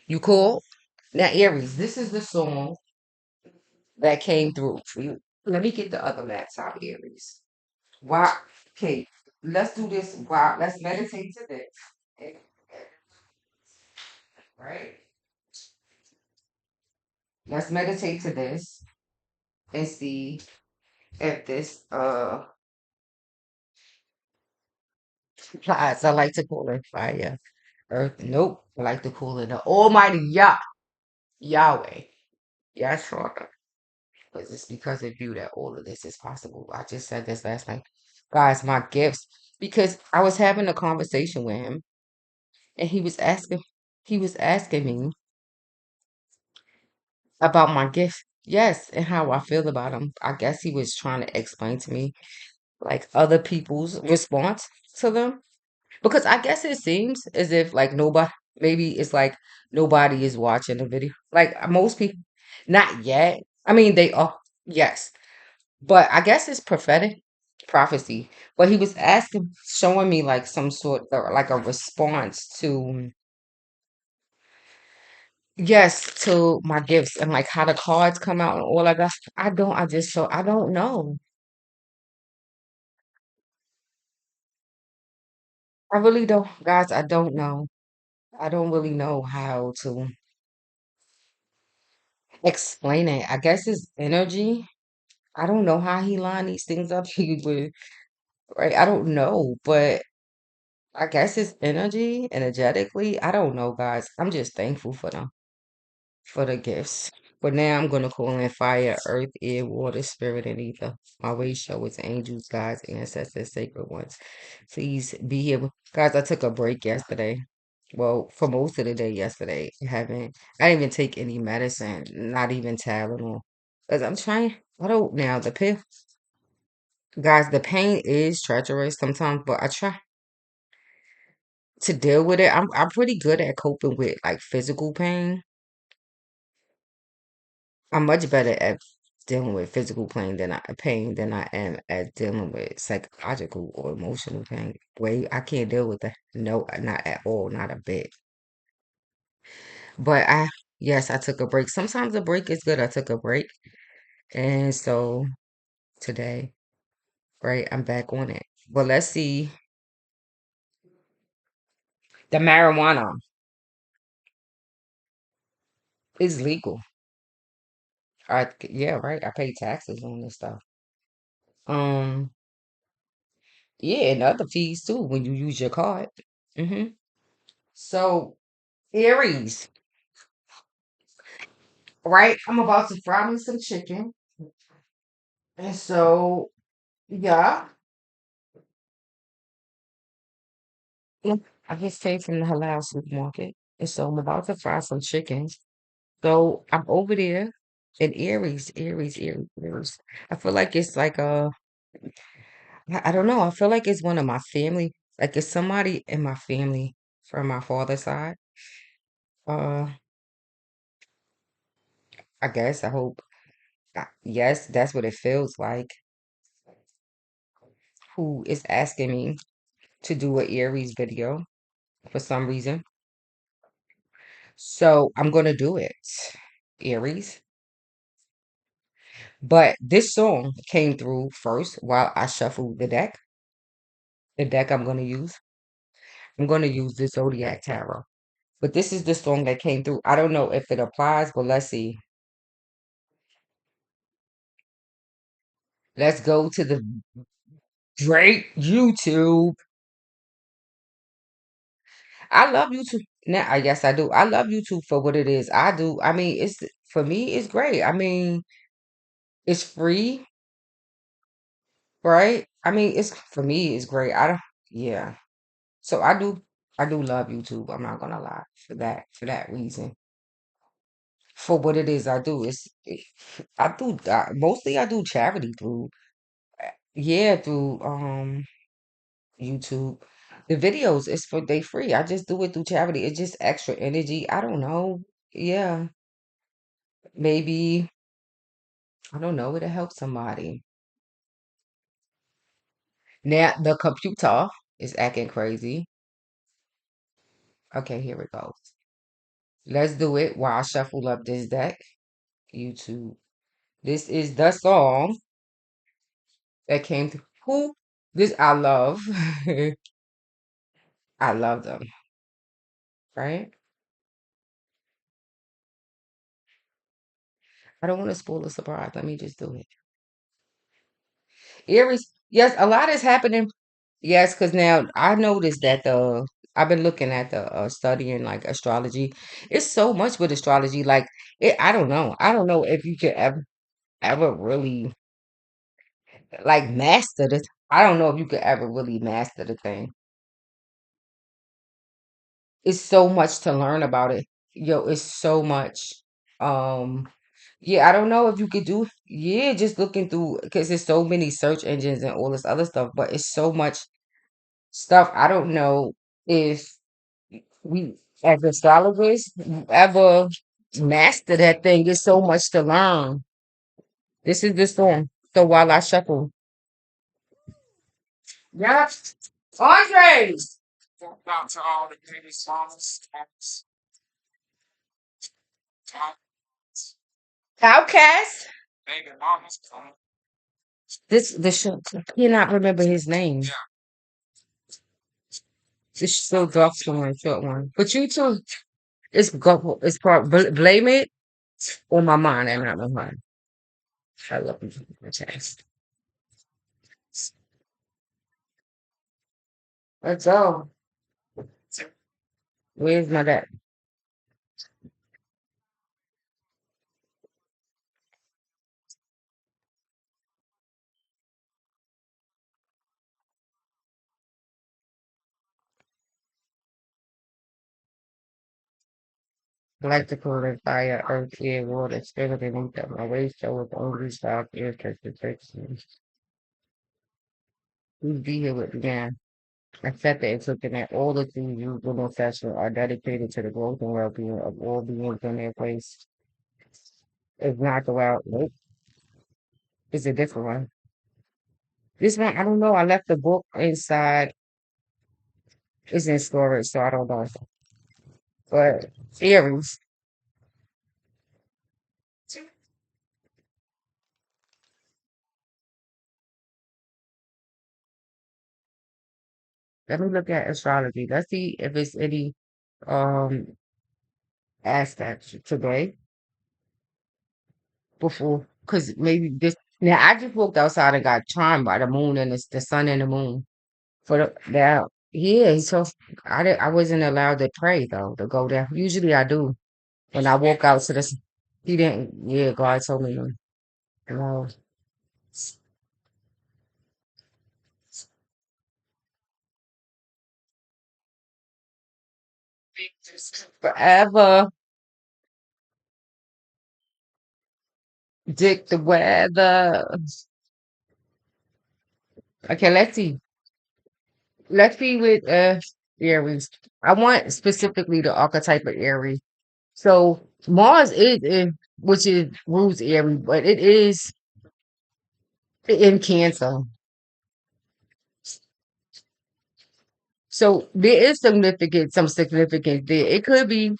You cool? Now, Aries, this is the song that came through for you. Let me get the other laptop, Aries. Why? Okay, let's do this. Why? Let's meditate to this. Right? Let's meditate to this and see if this applies. I like to call it fire, earth. Nope. I like to call it the Almighty Yahweh. Yes, Father. But it's because of you that all of this is possible. I just said this last night. Guys, my gifts. Because I was having a conversation with him and he was asking me about my gifts. Yes, and how I feel about them. I guess he was trying to explain to me like other people's response to them. Because I guess it seems as if like nobody, maybe it's like nobody is watching the video. Like most people, not yet. I mean, they are, yes. But I guess it's prophetic prophecy. But he was asking, showing me like some sort of like a response to, yes, to my gifts and like how the cards come out and all of that. I don't know. I really don't, guys, I don't know. I don't really know how to explain it. I guess it's energy. I don't know how he lined these things up. He would, right? I don't know, but I guess it's energy, energetically. I don't know, guys. I'm just thankful for them, for the gifts. But now I'm gonna call in fire, earth, air, water, spirit, and ether. My way show is angels, gods, ancestors, sacred ones. Please be here. Guys, I took a break yesterday. Well, for most of the day yesterday. I didn't even take any medicine, not even Tylenol. Because I'm trying, I don't now, the pill. Guys, the pain is treacherous sometimes, but I try to deal with it. I'm pretty good at coping with like physical pain. I'm much better at dealing with physical pain than I am at dealing with psychological or emotional pain. Way I can't deal with that. No, not at all, not a bit. But yes, I took a break. Sometimes a break is good. I took a break, and so today, right, I'm back on it. But let's see, the marijuana is legal. Yeah, right. I pay taxes on this stuff. Um, yeah, and other fees too when you use your card. So, Aries, right? I'm about to fry me some chicken. And so, yeah, yeah, I just came from the halal supermarket. And so I'm about to fry some chicken. So I'm over there in Aries. I feel like it's like I don't know. I feel like it's one of my family. Like it's somebody in my family from my father's side. Uh, I guess, I hope. Yes, that's what it feels like. Who is asking me to do an Aries video for some reason. So I'm gonna do it, Aries. But this song came through first while I shuffled the deck. The deck I'm gonna use. I'm gonna use the Zodiac Tarot. But this is the song that came through. I don't know if it applies, but let's see. Let's go to the great YouTube. I love YouTube. Now, I guess I do. I love YouTube for what it is. I do. I mean, it's for me, it's great. I mean, it's free, right? I mean, it's for me, it's great. I don't, yeah. So I do love YouTube. I'm not gonna lie for that reason. For what it is, I do. I do mostly I do charity through, yeah, through YouTube. The videos is for they free. I just do it through charity. It's just extra energy. I don't know. Yeah, maybe I don't know. It'll help somebody. Now the computer is acting crazy. Okay, here it goes. Let's do it while I shuffle up this deck. YouTube. This is the song that came through. Who? This I love. I love them, right? I don't want to spoil the surprise. Let me just do it. Aries, yes, a lot is happening. Yes, because now I noticed that I've been looking at the studying like astrology. It's so much with astrology. Like I don't know. I don't know if you could ever really like master this. I don't know if you could ever really master the thing. It's so much to learn about it. Yo, it's so much. Um, yeah, I don't know if you could do, yeah, just looking through because there's so many search engines and all this other stuff, but it's so much stuff. I don't know if we as astrologers ever master that thing. It's so much to learn. This is the song. So while I shuffle. Yeah. Andres. Outcast. The show I cannot remember his name. This so dark one, short one. But you too. It's part blame it on my mind and not my mind. I love you. Okay. Let's go. Where's my dad? Electrical and fire, earth, air, water, spirit, and ether. My ratio with only stop air transportation. Please be here with me now. Accept that it's looking at all the things you do in session are dedicated to the growth and well-being of all beings in their place. It's not the wild. Nope. It's a different one. This one, I don't know. I left the book inside. It's in storage, so I don't know. But Aries. Let me look at astrology. Let's see if it's any um aspects today before, because maybe this. Now I just walked outside and got charmed by the moon and it's the sun and the moon for the now. Yeah, so I wasn't allowed to pray though to go there. Usually I do when I walk out to this. He didn't. Yeah, God told me no. No. Forever dick the weather. Okay, let's see. Let's see with Aries. I want specifically the archetype of Aries. So Mars is which is rules Aries, but it is in Cancer. So there is some significance there. It could be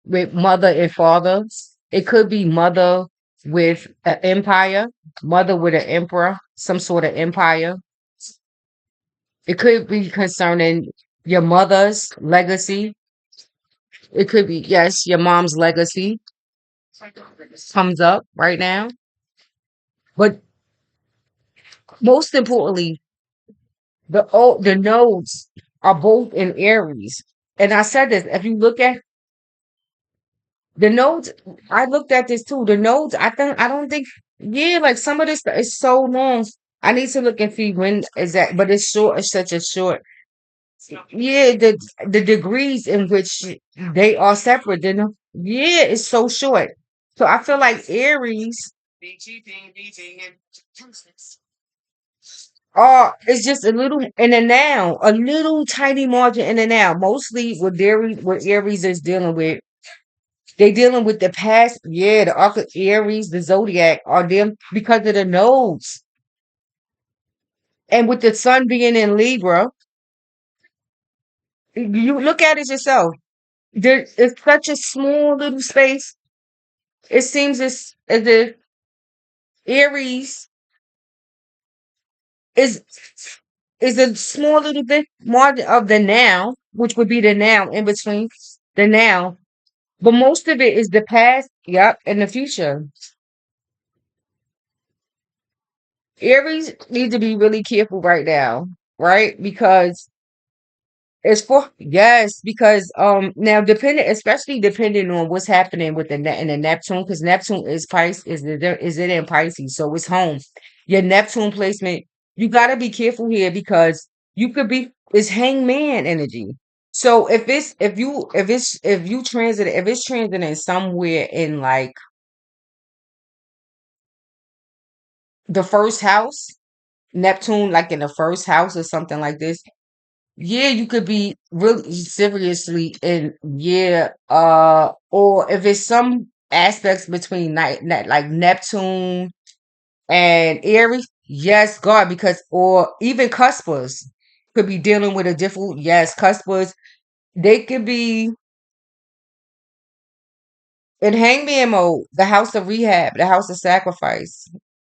with mother and father. It could be mother with an empire, mother with an emperor, some sort of empire. It could be concerning your mother's legacy. It could be, yes, your mom's legacy comes up right now. But most importantly, the nodes are both in Aries. And I said this, if you look at the nodes, I looked at this too. The nodes, I don't think, yeah, like some of this is so long. I need to look and see when is that, but it's short, it's such a short. Yeah, the degrees in which they are separate, yeah, it's so short. So I feel like Aries it's just a little in a now, a little tiny margin in a now. Mostly what Aries is dealing with, they dealing with the past. Yeah, the arc of Aries, the zodiac are them because of the nodes. And with the sun being in Libra, you look at it yourself. There is such a small little space. It seems as if Aries is is a small little bit more of the now, which would be the now in between the now. But most of it is the past, yep, and the future. Aries need to be really careful right now, right? Because it's for yes, because now depending, especially depending on what's happening with the net and the Neptune, because Neptune is is it in Pisces, so it's home. Your Neptune placement, you got to be careful here because you could be it's hangman energy. So if you transit if it's transiting somewhere in like the first house, Neptune like in the first house or something like this. Yeah, you could be really seriously in yeah, or if it's some aspects between like Neptune and Aries, yes, God, because or even cuspers could be dealing with a different yes, cuspers. They could be in hangman mode, the house of rehab, the house of sacrifice.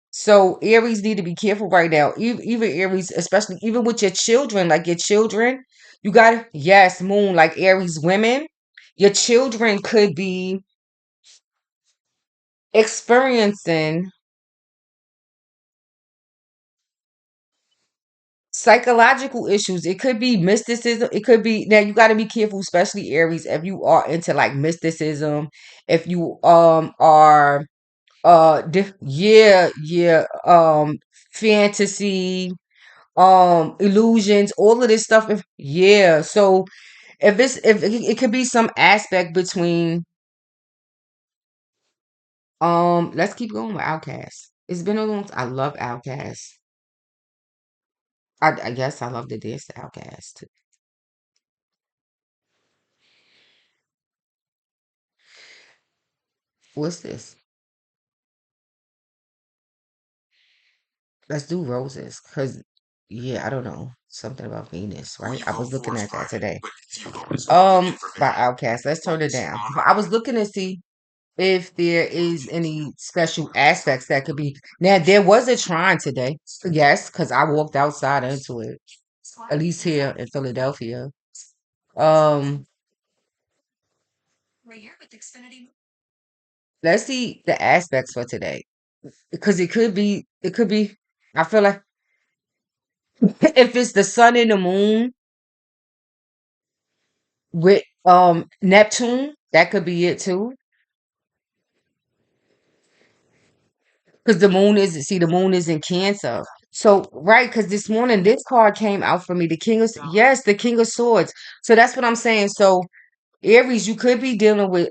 So Aries need to be careful right now. Even Aries, especially even with your children, like your children, you got yes, moon, like Aries women, your children could be experiencing psychological issues. It could be mysticism. It could be now you got to be careful, especially Aries, if you are into like mysticism, if you are yeah, fantasy, illusions, all of this stuff. If yeah, so if it could be some aspect between let's keep going with Outcast. It's been a long I love Outcast. I guess I love the dance to Outcast too. What's this? Let's do roses because yeah, I don't know. Something about Venus, right? I was looking at that today. By Outcast. Let's turn it down. I was looking to see if there is any special aspects that could be. Now there was a trine today. Yes, because I walked outside into it. At least here in Philadelphia. Um, let's see the aspects for today. Because it could be I feel like if it's the sun and the moon with Neptune, that could be it too. Because the moon is see the moon is in Cancer. So right, because this morning this card came out for me, the King of yes, the King of Swords. So that's what I'm saying. So Aries, you could be dealing with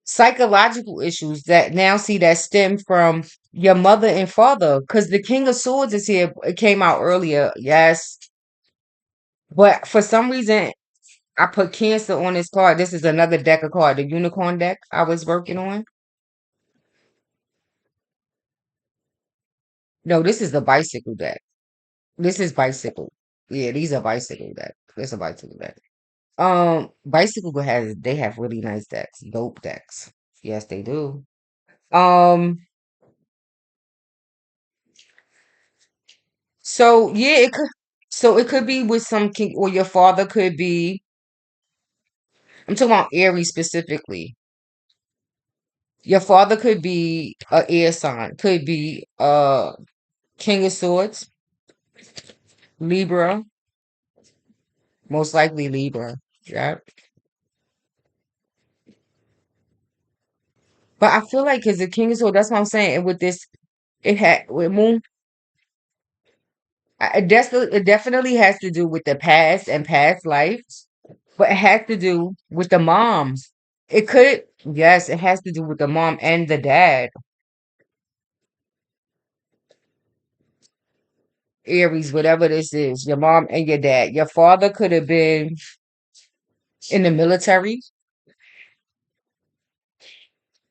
psychological issues that now see that stem from your mother and father. Because the King of Swords is here. It came out earlier, yes, but for some reason I put Cancer on this card. This is another deck of card, the Unicorn deck I was working on. No, this is the bicycle deck. This is bicycle. Yeah, these are bicycle deck. This is a bicycle deck. Bicycle has they have really nice decks, dope decks. Yes, they do. Um, so yeah, it could be with some king or your father could be. I'm talking about Aries specifically. Your father could be a air sign, could be King of Swords, Libra, most likely Libra. Yeah, but I feel like because the King of Swords, that's what I'm saying. And with this, it had with Moon. It definitely has to do with the past and past lives, but it has to do with the moms. It could, yes, it has to do with the mom and the dad. Aries, whatever this is, your mom and your dad. Your father could have been in the military.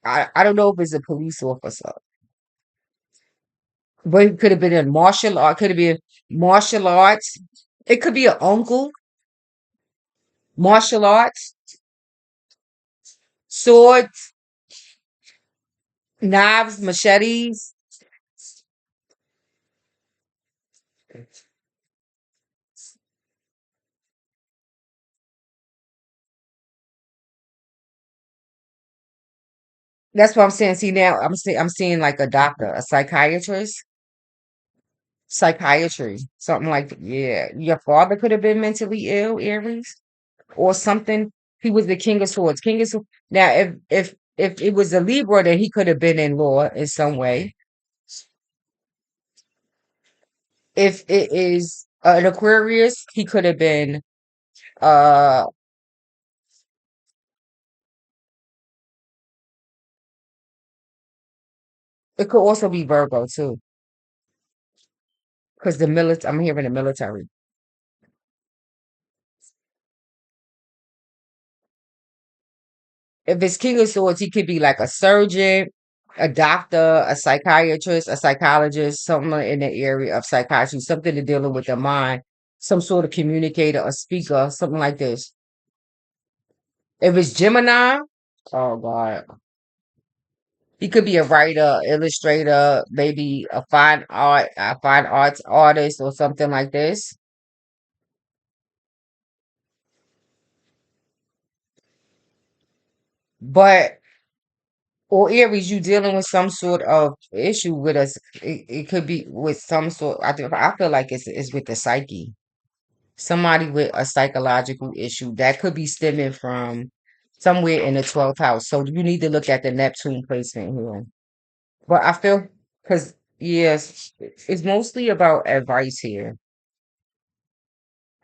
I don't know if it's a police officer, but it could have been in martial art. Could have been martial arts. It could be an uncle. martial arts, swords, knives, machetes. That's what I'm saying. See now, I'm seeing like a doctor, a psychiatrist, psychiatry, something like yeah. Your father could have been mentally ill, Aries, or something. He was the King of Swords. King of Swords. Now, if it was a Libra, then he could have been in law in some way. If it is an Aquarius, he could have been. Uh, it could also be Virgo too, because the military. I'm hearing the military. If it's King of Swords, he could be like a surgeon, a doctor, a psychiatrist, a psychologist, something in the area of psychiatry, something to dealing with the mind, some sort of communicator, a speaker, something like this. If it's Gemini, oh God, he could be a writer, illustrator, maybe a fine arts artist, or something like this. But or Aries, you dealing with some sort of issue with us. It could be with some sort. I feel like it's with the psyche. Somebody with a psychological issue that could be stemming from somewhere in the 12th house. So you need to look at the Neptune placement here. But I feel because yes, it's mostly about advice here,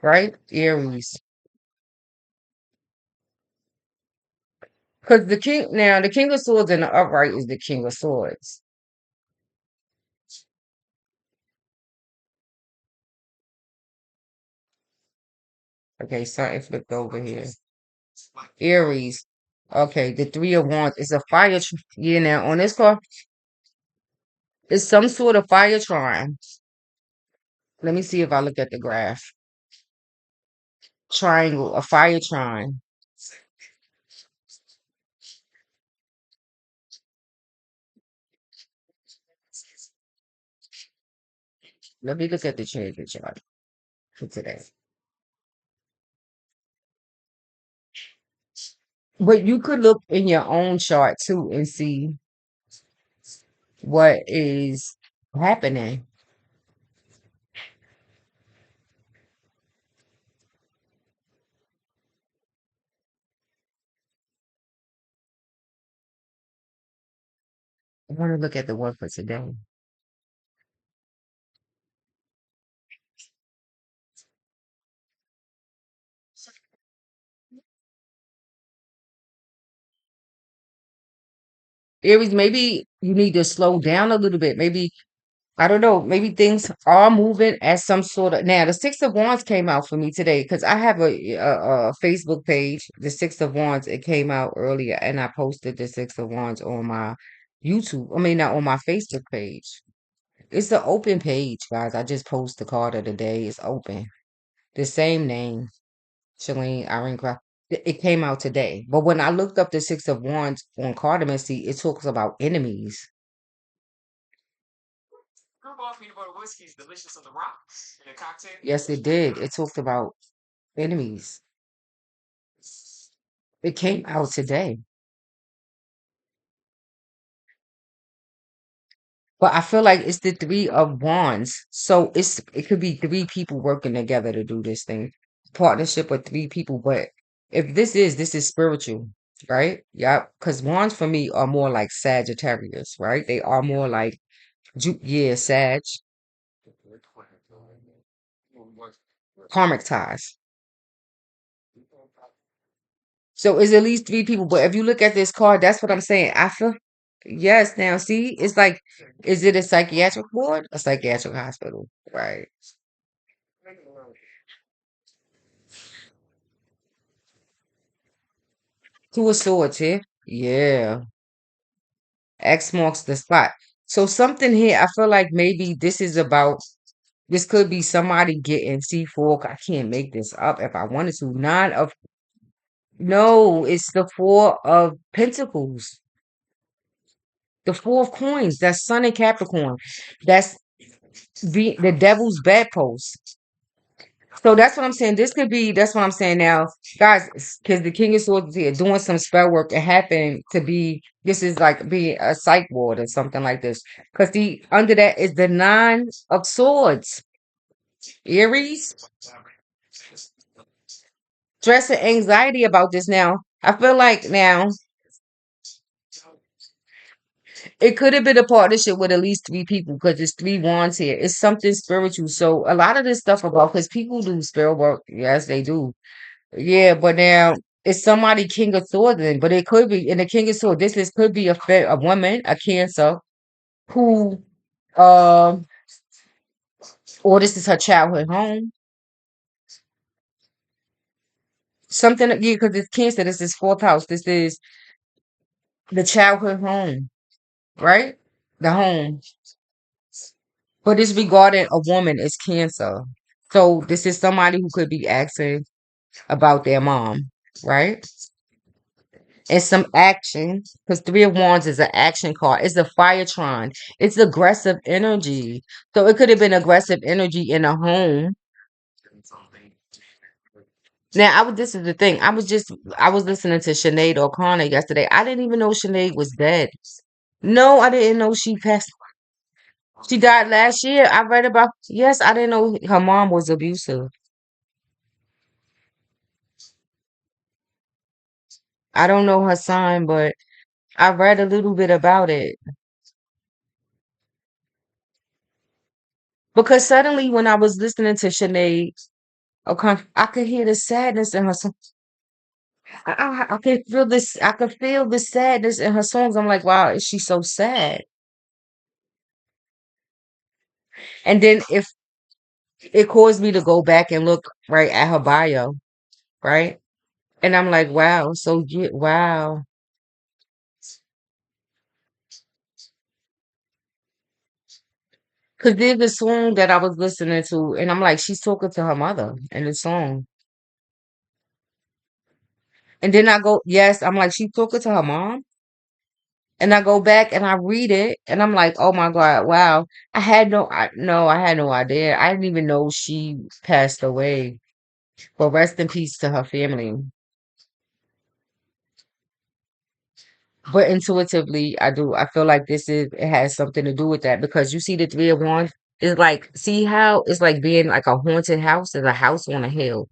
right? Aries. Because the King of Swords in the upright is the King of Swords. Okay, something flipped over here. Aries. Okay, the Three of Wands is a yeah, now on this card, it's some sort of fire trine. Let me see if I look at the graph. Triangle, a fire trine. Let me look at the transit chart for today. But you could look in your own chart too and see what is happening. I want to look at the one for today. Aries, maybe you need to slow down a little bit. Maybe I don't know. Maybe things are moving at some sort of. Now, the Six of Wands came out for me today because I have a Facebook page. The Six of Wands, it came out earlier, and I posted the Six of Wands on my YouTube. I mean, not on my Facebook page. It's an open page, guys. I just post the card of the day. It's open. The same name, Shalene Ironcroft. It came out today. But when I looked up the Six of Wands on Cardamancy, it talks about enemies. Yes, it did. It talked about enemies. It came out today. But I feel like it's the Three of Wands. So it could be three people working together to do this thing. Partnership of three people. But if this is spiritual, right? Yeah. Because wands for me are more like Sagittarius, right? They are more like yeah, Sag. Karmic ties. So it's at least three people. But if you look at this card, that's what I'm saying. I feel yes, now see, it's like, is it a psychiatric ward? A psychiatric hospital, right? Two of swords here. Yeah. X marks the spot. So something here, I feel like maybe this could be somebody getting C4. I can't make this up if I wanted to. No, it's the Four of Pentacles, the Four of Coins. That's Sun and Capricorn. That's the devil's bedpost. So that's what I'm saying. This could be, that's what I'm saying now, guys, because the King of Swords is here doing some spell work. It happened to be, this is like be a psych ward or something like this. Because the under that is the Nine of Swords. Aries, stress and anxiety about this now. I feel like now it could have been a partnership with at least three people because it's three wands here. It's something spiritual. So a lot of this stuff about, because people do spell work. Yes, they do. Yeah, but now it's somebody King of Swords in, but it could be in the King of Swords. This is could be a woman, a Cancer, who um or this is her childhood home. Something, yeah, because it's Cancer, this is fourth house. This is the childhood home, right? The home. But it's regarding a woman as Cancer. So this is somebody who could be asking about their mom, right? And some action, because Three of Wands is an action card. It's a Firetron. It's aggressive energy. So it could have been aggressive energy in a home. Now, this is the thing. I was listening to Sinead O'Connor yesterday. I didn't even know Sinead was dead. No, I didn't know she passed. She died last year. I read about, yes, I didn't know her mom was abusive. I don't know her sign, but I read a little bit about it. Because suddenly when I was listening to Sinead O'Connor, I could hear the sadness in her song. I can feel this. I can feel the sadness in her songs. I'm like, wow, is she so sad? And then if it caused me to go back and look right at her bio, right? And I'm like, wow, so yeah, wow. Because there's a song that I was listening to, and I'm like, she's talking to her mother in the song. And then I go, yes, I'm like, she's talking to her mom. And I go back and I read it, and I'm like, oh my God, wow. I had no idea. I didn't even know she passed away. But rest in peace to her family. But intuitively, I do. I feel like it has something to do with that because you see the Three of Wands is like, see how it's like being like a haunted house. There's a house on a hill.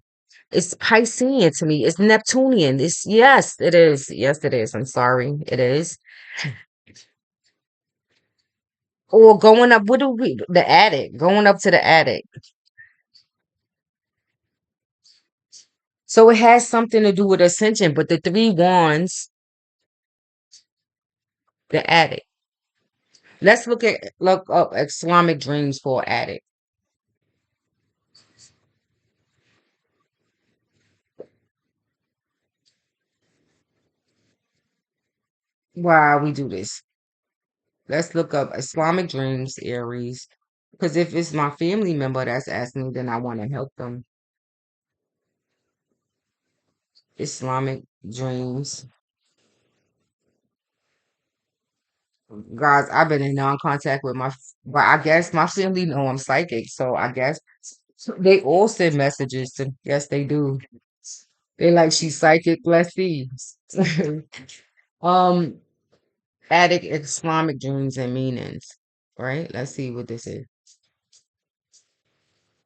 It's Piscean to me. It's Neptunian. It's yes, it is. Yes, it is. I'm sorry. It is. Or going up, what do we, the attic, going up to the attic. So it has something to do with ascension, but the three wands, the attic. Let's look up Islamic dreams for attic. Why we do this? Let's look up Islamic dreams, Aries. Because if it's my family member that's asking me, then I want to help them. Islamic dreams. Guys, I've been in non-contact with but I guess my family know I'm psychic, so I guess they all send messages to, yes, they do. They like, she's psychic, let's see. Um, Attic Islamic dreams and meanings. Right? Let's see what this is.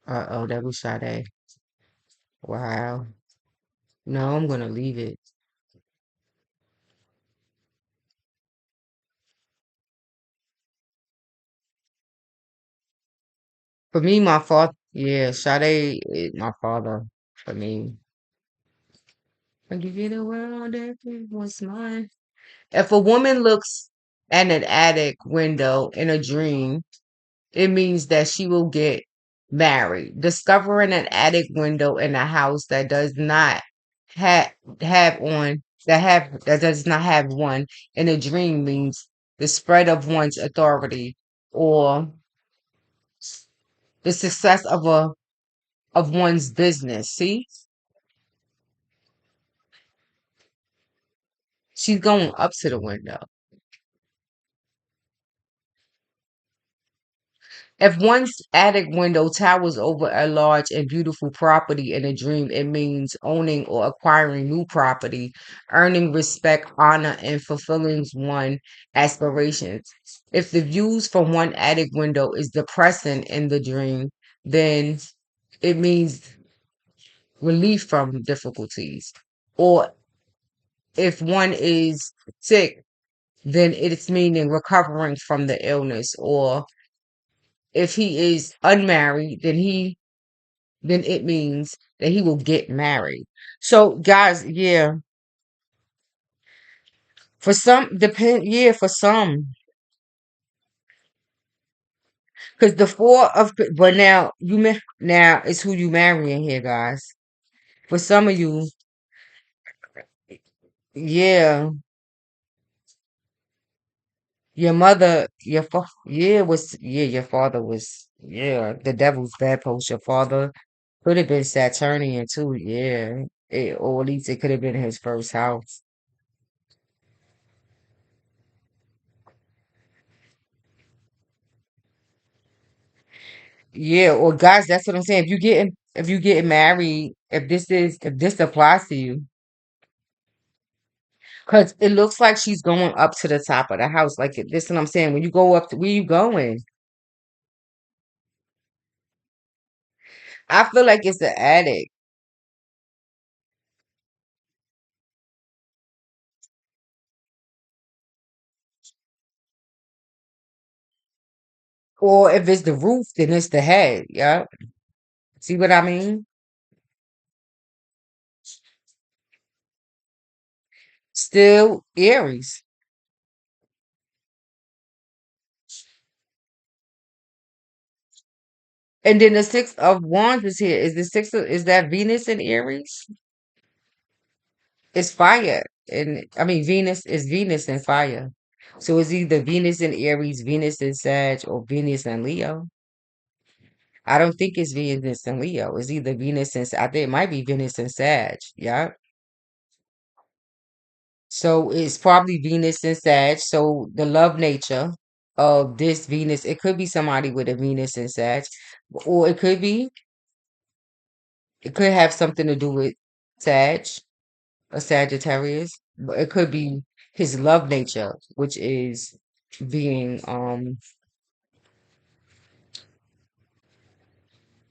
Uh-oh, that was Sade. Wow. No, I'm gonna leave it. For me, my father, yeah, Sade is my father for me. When you get around, everything was mine. If a woman looks at an attic window in a dream, it means that she will get married. Discovering an attic window in a house that does not have have on that does not have one in a dream means the spread of one's authority or the success of one's business. See? She's going up to the window. If one's attic window towers over a large and beautiful property in a dream, it means owning or acquiring new property, earning respect, honor, and fulfilling one's aspirations. If the views from one attic window is depressing in the dream, then it means relief from difficulties. Or if one is sick, then it's meaning recovering from the illness. Or if he is unmarried, then it means that he will get married. So guys, yeah, for some depend yeah, for some. Because the four of but now now it's who you marrying here, guys. For some of you, yeah, your mother, your father was, yeah, the devil's bedpost. Your father could have been Saturnian too, yeah. Or at least it could have been his first house. Yeah, or guys, that's what I'm saying. If you getting married, if this applies to you, because it looks like she's going up to the top of the house. Like this is what I'm saying. When you go up to where you going? I feel like it's the attic. Or if it's the roof, then it's the head. Yeah. See what I mean? Still Aries. And then the six of wands is here. Is that Venus in Aries? It's fire. And I mean Venus is Venus and fire. So it's either Venus in Aries, Venus in Sag, or Venus in Leo. I don't think it's Venus in Leo. It's either Venus and I think it might be Venus and Sag. Yeah. So it's probably Venus and Sag. So the love nature of this Venus, it could be somebody with a Venus and Sag, or it could have something to do with Sag, a Sagittarius, but it could be his love nature, which is being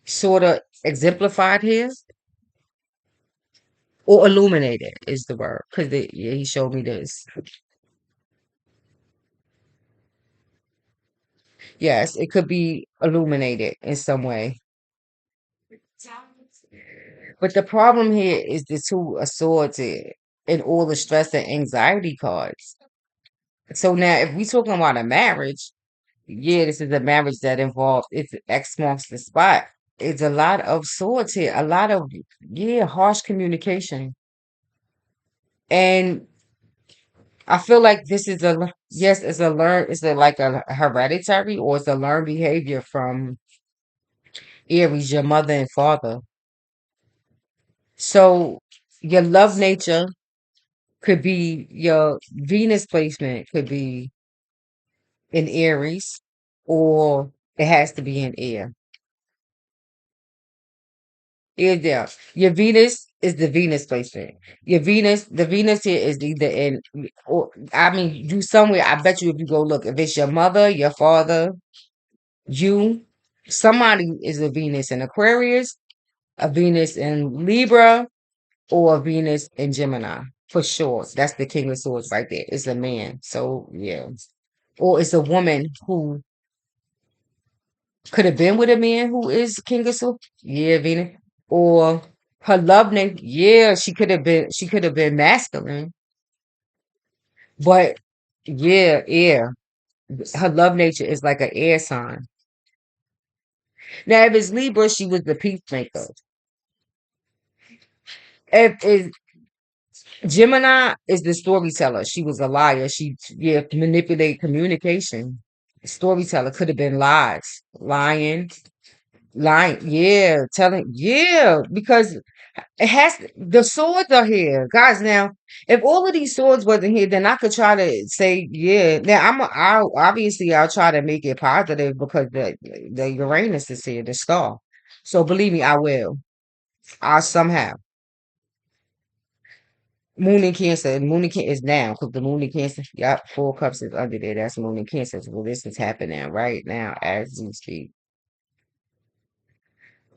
sort of exemplified here or illuminated is the word because yeah, he showed me this. Yes, it could be illuminated in some way. But the problem here is the two of swords here and all the stress and anxiety cards. So now if we talking about a marriage, yeah, this is a marriage that involves it's X marks the spot. It's a lot of swords here, a lot of yeah, harsh communication. And I feel like this is yes, it's a learn, it's a like a hereditary or it's a learned behavior from Aries, your mother and father. So your love nature could be your Venus placement could be in Aries, or it has to be in air. Either your Venus is the Venus placement. The Venus here is either in, or I mean, you somewhere. I bet you if you go look, if it's your mother, your father, you, somebody is a Venus in Aquarius, a Venus in Libra, or a Venus in Gemini for sure. That's the King of Swords right there. It's a man. So yeah, or it's a woman who could have been with a man who is King of Swords. Yeah, Venus. Or her love name. Yeah, she could have been masculine. But yeah, air. Her love nature is like an air sign. Now, if it's Libra, she was the peacemaker. If it's Gemini is the storyteller. She was a liar. She yeah, manipulate communication. Storyteller could have been lies, lying. Lying, yeah, telling, yeah, because it has the swords are here, guys. Now, if all of these swords wasn't here, then I could try to say, yeah. Now, I'll obviously I'll try to make it positive because the Uranus is here, the star. So believe me, I will. I somehow Moon in Cancer, and Moon in Cancer is now because the Moon in Cancer, yep, Four Cups is under there. That's Moon in Cancer. Well, this is happening right now as we speak.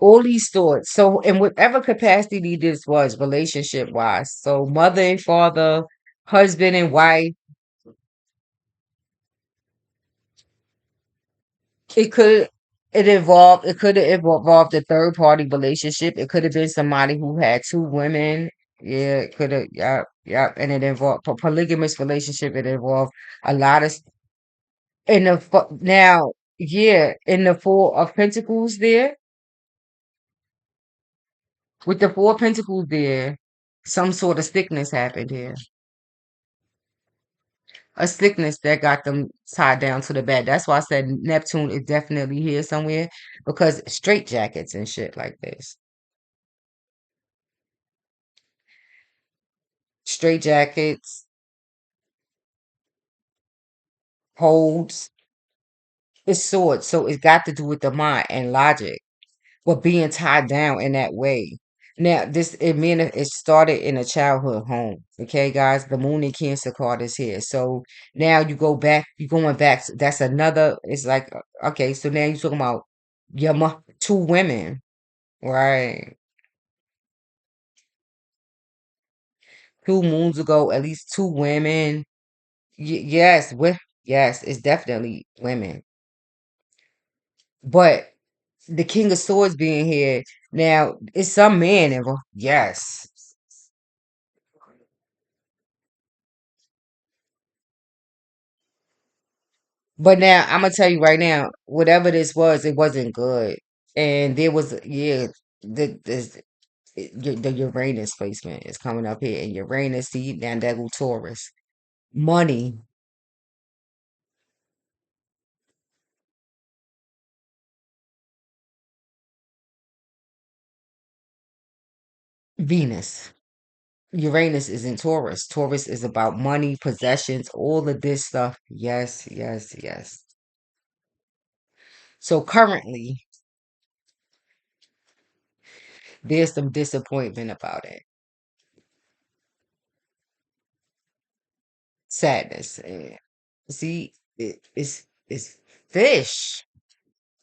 All these thoughts. So, in whatever capacity this was, relationship wise. So, mother and father, husband and wife, it could, it could have involved a third party relationship. It could have been somebody who had two women. Yeah, it could have, yep, yep. And it involved a polygamous relationship. It involved a lot of, now, yeah, in the Four of Pentacles there, with the Four of Pentacles there, some sort of sickness happened here. A sickness that got them tied down to the bed. That's why I said Neptune is definitely here somewhere because straight jackets and shit like this. Straight jackets, holds, it's swords. So it's got to do with the mind and logic, but being tied down in that way. Now, it started in a childhood home. Okay, guys, the Moon and Cancer card is here. So now you're going back. That's another. It's like okay. So now you're talking about two women. Right. 2 moons ago, at least two women. Yes, yes, it's definitely women. But the King of Swords being here now, it's some man involved. Yes. But now I'm gonna tell you right now, whatever this was, it wasn't good. And there was yeah, the Uranus placement is coming up here, and Uranus, see, now that go Taurus. Money, Venus. Uranus is in Taurus. Taurus is about money, possessions, all of this stuff. Yes, yes, yes. So currently, there's some disappointment about it. Sadness. See, it's fish.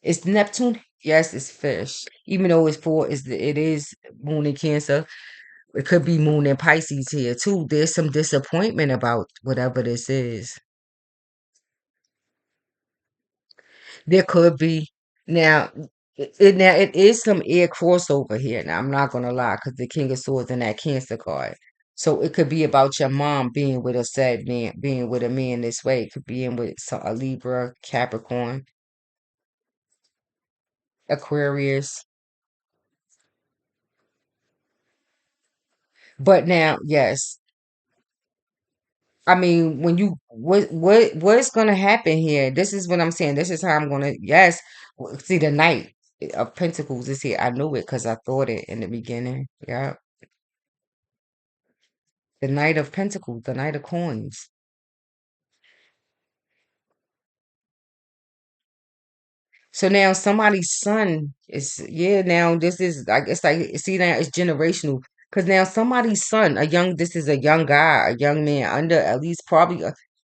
It's Neptune. Yes, it's fish. Even though it is Moon in Cancer. It could be Moon in Pisces here too. There's some disappointment about whatever this is. There could be now. It is some air crossover here. Now I'm not gonna lie, because the King of Swords in that Cancer card. So it could be about your mom being with a sad man, being with a man this way. It could be in with a Libra, Capricorn, Aquarius. But now, yes, I mean, what's gonna happen here? This is what I'm saying. This is how I'm gonna. Yes, see the Knight of Pentacles is here. I knew it because I thought it in the beginning. Yeah. The Knight of Pentacles, the Knight of Coins. So now somebody's son is, yeah, now this is like, it's like, see, now it's generational. Because now somebody's son, this is a young guy, a young man under at least probably,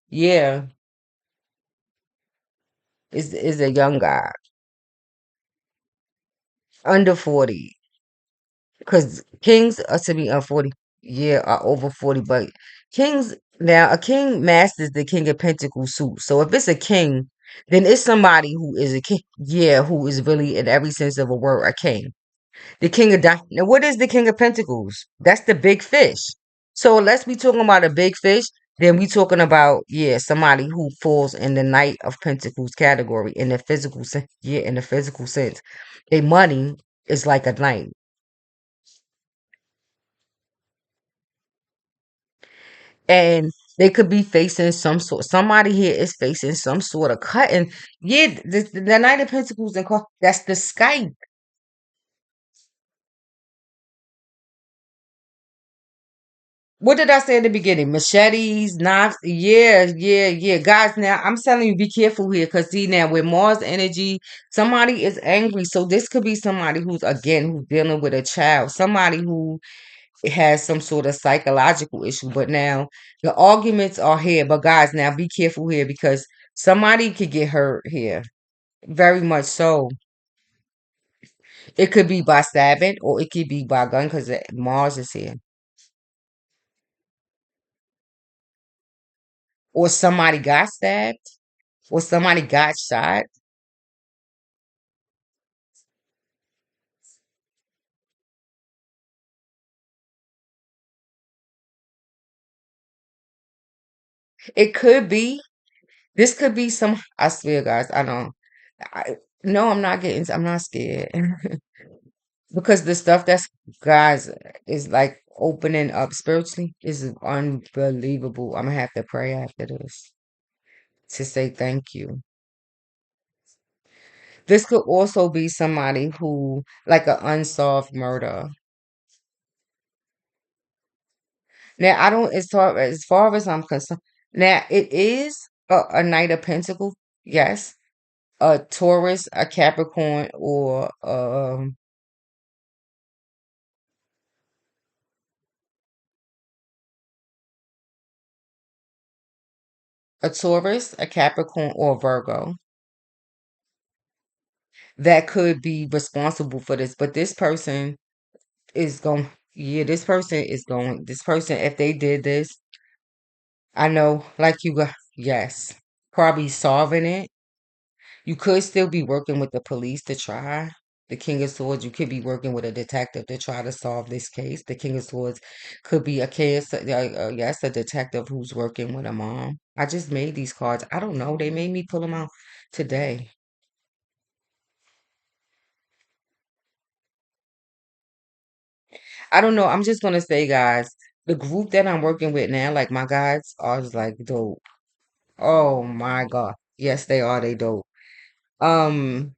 yeah, is a young guy under 40. Because kings are to be 40, yeah, are over 40. But kings, now a king masters the King of Pentacles suit. So if it's a king, then it's somebody who is a king, yeah, who is really in every sense of a word a king. The King of Now, what is the King of Pentacles? That's the big fish. So let's be talking about a big fish. Then we talking about, yeah, somebody who falls in the Knight of Pentacles category in the physical sense. Yeah, in the physical sense, their money is like a knight, and they could be facing some sort. Somebody here is facing some sort of cut, and yeah, the Knight of Pentacles and that's the Skype. What did I say at the beginning? Machetes, knives. Yeah, yeah, yeah. Guys, now I'm telling you, be careful here because see now with Mars energy, somebody is angry. So this could be somebody who's again who's dealing with a child, somebody who has some sort of psychological issue. But now the arguments are here. But guys, now be careful here because somebody could get hurt here. Very much so. It could be by stabbing or it could be by gun because Mars is here. Or somebody got stabbed or somebody got shot. It could be. This could be some. I swear, guys. I don't. I no. I'm not getting. I'm not scared because the stuff that's guys is like opening up spiritually is unbelievable. I'm gonna have to pray after this to say thank you. This could also be somebody who like an unsolved murder. Now I don't. As far as I'm concerned. Now it is a Knight of Pentacles. Yes, a Taurus, a Capricorn, or a Taurus, a Capricorn, or a Virgo that could be responsible for this. But this person is going, yeah, this person, if they did this, I know, like you got, yes, probably solving it. You could still be working with the police to try. The King of Swords, you could be working with a detective to try to solve this case. The King of Swords could be a case, yes, a detective who's working with a mom. I just made these cards. I don't know. They made me pull them out today. I don't know. I'm just gonna say, guys, the group that I'm working with now, like my guys, are just like dope. Oh my God. Yes, they are. They dope. Um,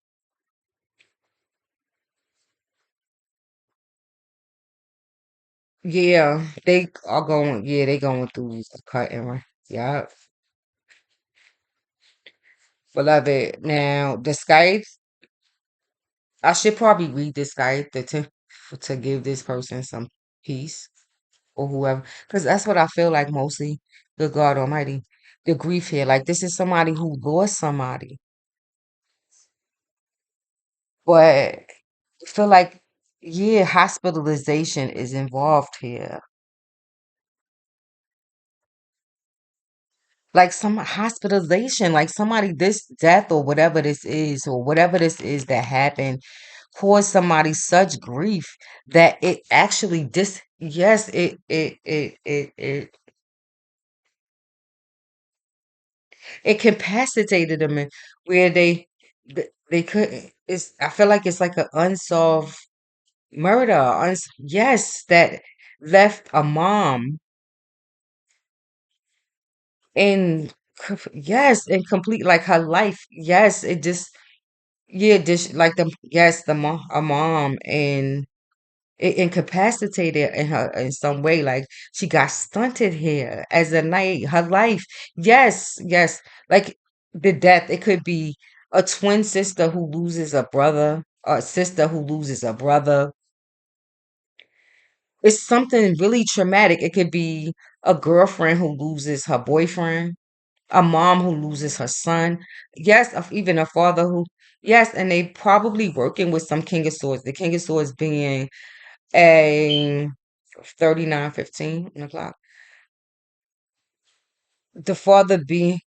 yeah, they are going. Yeah, they going through a cutting. Right. Yeah, beloved. Now the Skype. I should probably read this Skype to give this person some peace or whoever, because that's what I feel like mostly. Good God Almighty, the grief here. Like this is somebody who lost somebody. But I feel like, yeah, hospitalization is involved here. Like some hospitalization, like somebody, this death or whatever this is that happened, caused somebody such grief that it actually yes, it incapacitated them in where they couldn't. It's I feel like it's like an unsolved murder. Yes, that left a mom in yes, incomplete like her life. Yes, it just yeah, this like the yes, the mom a mom and it incapacitated in her in some way. Like she got stunted here as a night, her life. Yes, yes. Like the death, it could be a twin sister who loses a brother, or a sister who loses a brother. It's something really traumatic. It could be a girlfriend who loses her boyfriend, a mom who loses her son. Yes, even a father who, yes, and they probably working with some King of Swords. The King of Swords being a 39:15 on the clock. The father being,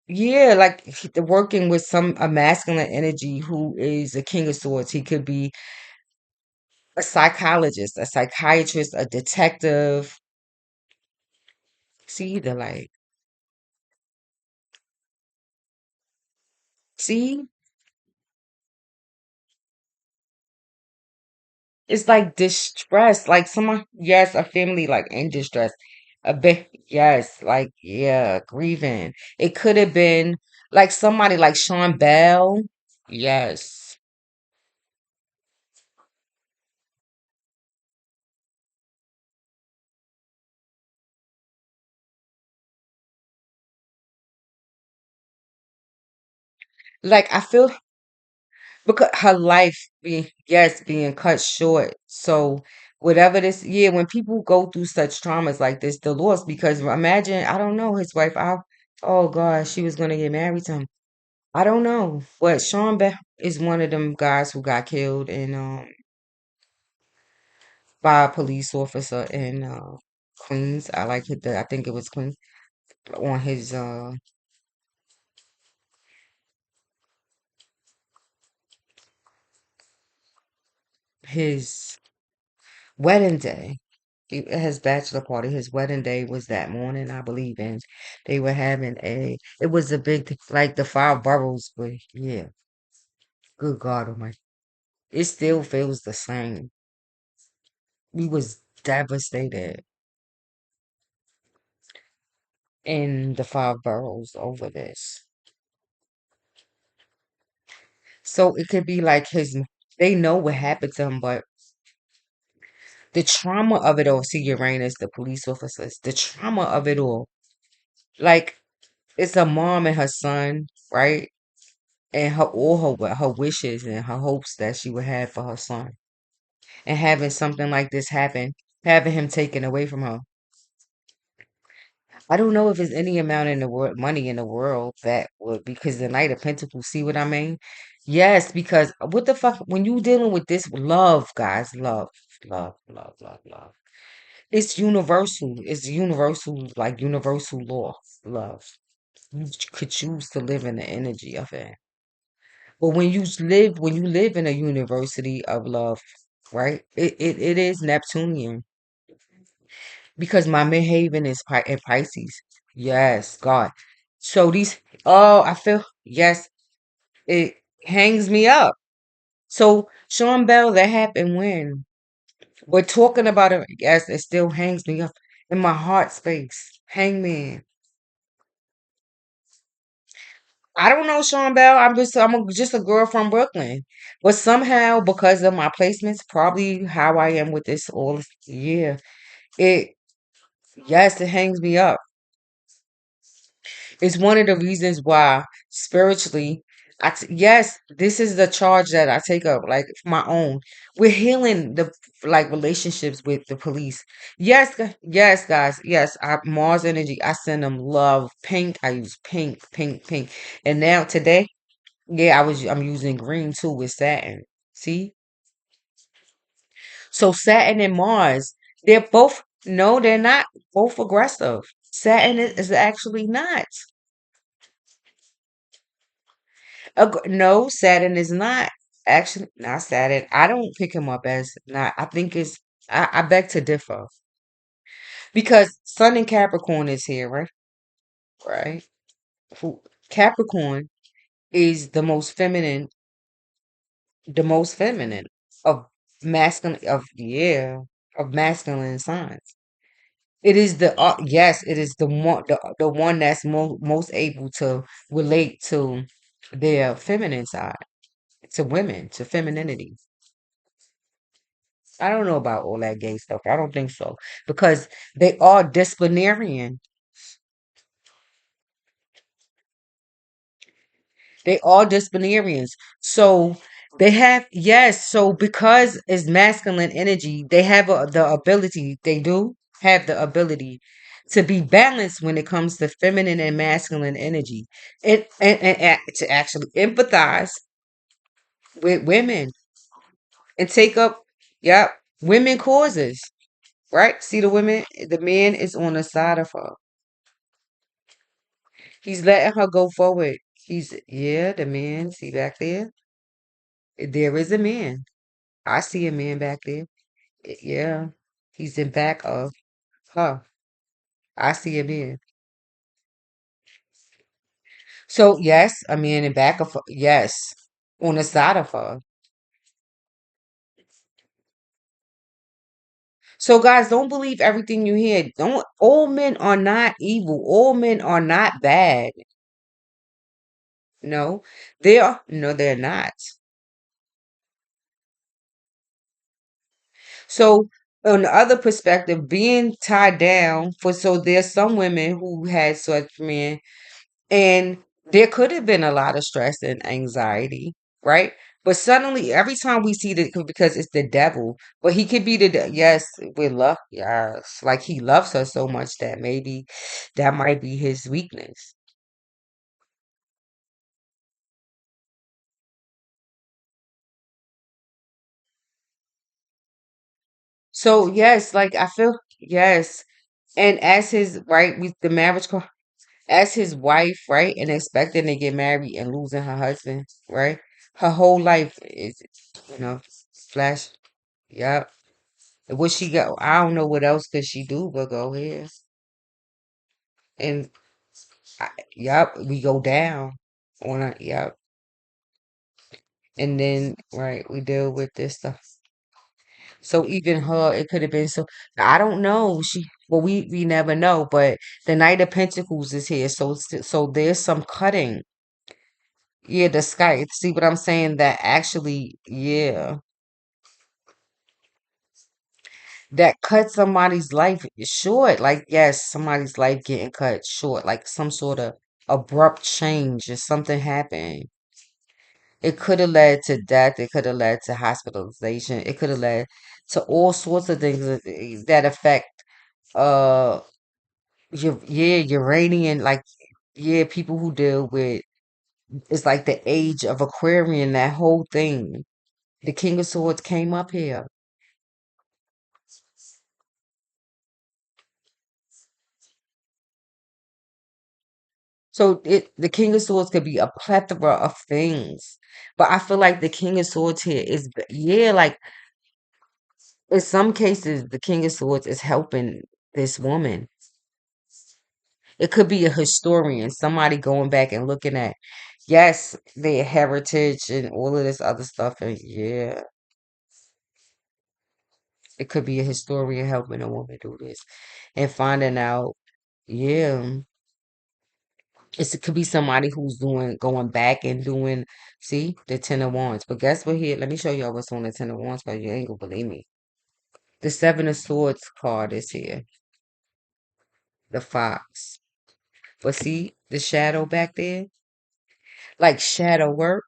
yeah, like working with some a masculine energy who is a King of Swords. He could be a psychologist, a psychiatrist, a detective. See, the like, see. It's like distress, like someone, yes, a family like in distress. A bit, yes, like yeah, grieving. It could have been like somebody like Sean Bell. Yes. Like I feel because her life being yes being cut short. So whatever this yeah, when people go through such traumas like this, the loss because imagine I don't know his wife. I oh God, she was gonna get married to him. I don't know, but Sean Bell is one of them guys who got killed in by a police officer in Queens. I like it. I think it was Queens on his wedding day. His bachelor party, his wedding day was that morning, I believe, and they were having it was a big, like the five boroughs, but yeah, good God Almighty, it still feels the same. We was devastated in the five boroughs over this. So it could be like they know what happened to him, but the trauma of it all, see Uranus, the police officers, the trauma of it all, like it's a mom and her son, right? And her wishes and her hopes that she would have for her son, and having something like this happen, having him taken away from her. I don't know if there's any amount in the world, money in the world that would because the Knight of Pentacles. See what I mean? Yes, because what the fuck when you dealing with this love, guys, love, love, love, love, love. It's universal. It's universal, like universal law, love. You could choose to live in the energy of it. But when you live in a university of love, right? It is Neptunian because my midhaven is in Pisces. Yes, God. So I feel, yes, it hangs me up. So Sean Bell, that happened when we're talking about it. Yes, it still hangs me up in my heart space. Hangman. I don't know Sean Bell. Just a girl from Brooklyn. But somehow, because of my placements, probably how I am with this all year, it yes, it hangs me up. It's one of the reasons why spiritually, yes, this is the charge that I take up, like my own. We're healing the like relationships with the police. Yes, yes, guys, yes. Mars energy. I send them love, pink. I use pink, pink, pink, and now today. Yeah, I'm using green too with Saturn. See? So Saturn and Mars, they're both no, they're not both aggressive. Saturn is actually not. No, Saturn is not. Actually, not Saturn. I don't pick him up as not. I think it's I beg to differ. Because Sun in Capricorn is here, right? Right? Capricorn is the most feminine of masculine of yeah of masculine signs. It is yes, it is the one that's most able to relate to their feminine side, to women, to femininity. I don't know about all that gay stuff. I don't think so because they are disciplinarian. They are disciplinarians. So they have, yes. So because it's masculine energy, they have the ability, they do have the ability to be balanced when it comes to feminine and masculine energy. And to actually empathize with women and take up, yep, women causes, right? See the man is on the side of her. He's letting her go forward. Yeah, the man, see back there? There is a man. I see a man back there. Yeah, he's in back of her. I see a man. So yes, a man in back of her. Yes, on the side of her. So guys, don't believe everything you hear. Don't. All men are not evil. All men are not bad. No, they are. No, they're not. So on the other perspective, being tied down for so there's some women who had such men and There could have been a lot of stress and anxiety, right? But suddenly, every time we see that, because it's the devil, but he could be yes, with love, yes, like he loves her so much that maybe that might be his weakness. So yes, like I feel yes, and as his right, with the marriage as his wife, right, and expecting to get married and losing her husband, right? Her whole life is, flash. Yep. What she got? I don't know what else could she do but go here. And yep, we go down on a yep. And then right, we deal with this stuff. So even her, it could have been so. I don't know. Well, we never know. But the Knight of Pentacles is here, so there's some cutting. Yeah, the sky. See what I'm saying? That actually, yeah, that cut somebody's life short. Like yes, somebody's life getting cut short. Like some sort of abrupt change or something happened. It could have led to death. It could have led to hospitalization. It could have led to all sorts of things that affect uh yeah, Uranian, like yeah, people who deal with it's like the age of Aquarian, that whole thing. The King of Swords came up here. So the King of Swords could be a plethora of things. But I feel like the King of Swords here is yeah, like in some cases the King of Swords is helping this woman. It could be a historian, somebody going back and looking at, yes, their heritage and all of this other stuff. And yeah, it could be a historian helping a woman do this and finding out, yeah, it could be somebody who's going back and doing, see, the Ten of Wands. But guess what here? Let me show y'all what's on the Ten of Wands because you ain't gonna believe me. The Seven of Swords card is here, the Fox. But see the shadow back there? Like shadow work.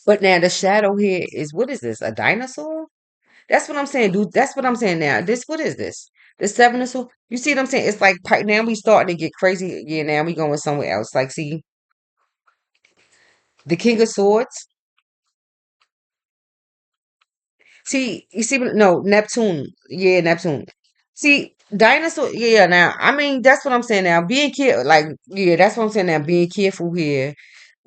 But now the shadow here is what is this? A dinosaur? That's what I'm saying, dude. That's what I'm saying now. This what is this? The seven of swords. You see what I'm saying? It's like now we starting to get crazy. Yeah, now we going somewhere else. Like, see, the King of Swords. See, you see, no, Neptune. Yeah, Neptune. See, dinosaur. Yeah, now I mean that's what I'm saying now. Being careful, like yeah, that's what I'm saying now. Being careful here.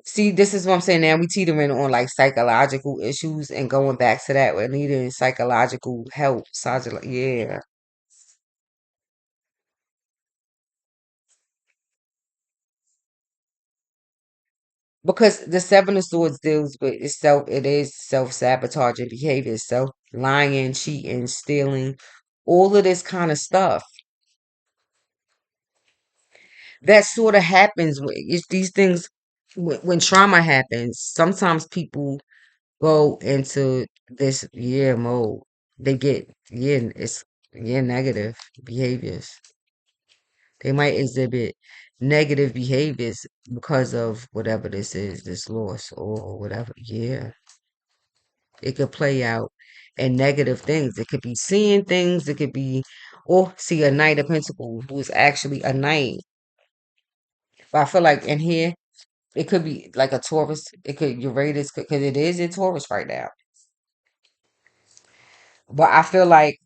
See, this is what I'm saying now. We teetering on like psychological issues and going back to that. We're needing psychological help. Yeah. Because the Seven of Swords deals with itself, it is self-sabotaging behavior, self lying, cheating, stealing, all of this kind of stuff. That sort of happens when it's these things when trauma happens. Sometimes people go into this year mode. They get it's negative behaviors. They might exhibit negative behaviors because of whatever this is, this loss or whatever. Yeah. It could play out in negative things. It could be seeing things. It could be, or see a Knight of Pentacles who is actually a knight. But I feel like in here, it could be like a Taurus. It could Uranus because it is in Taurus right now. But I feel like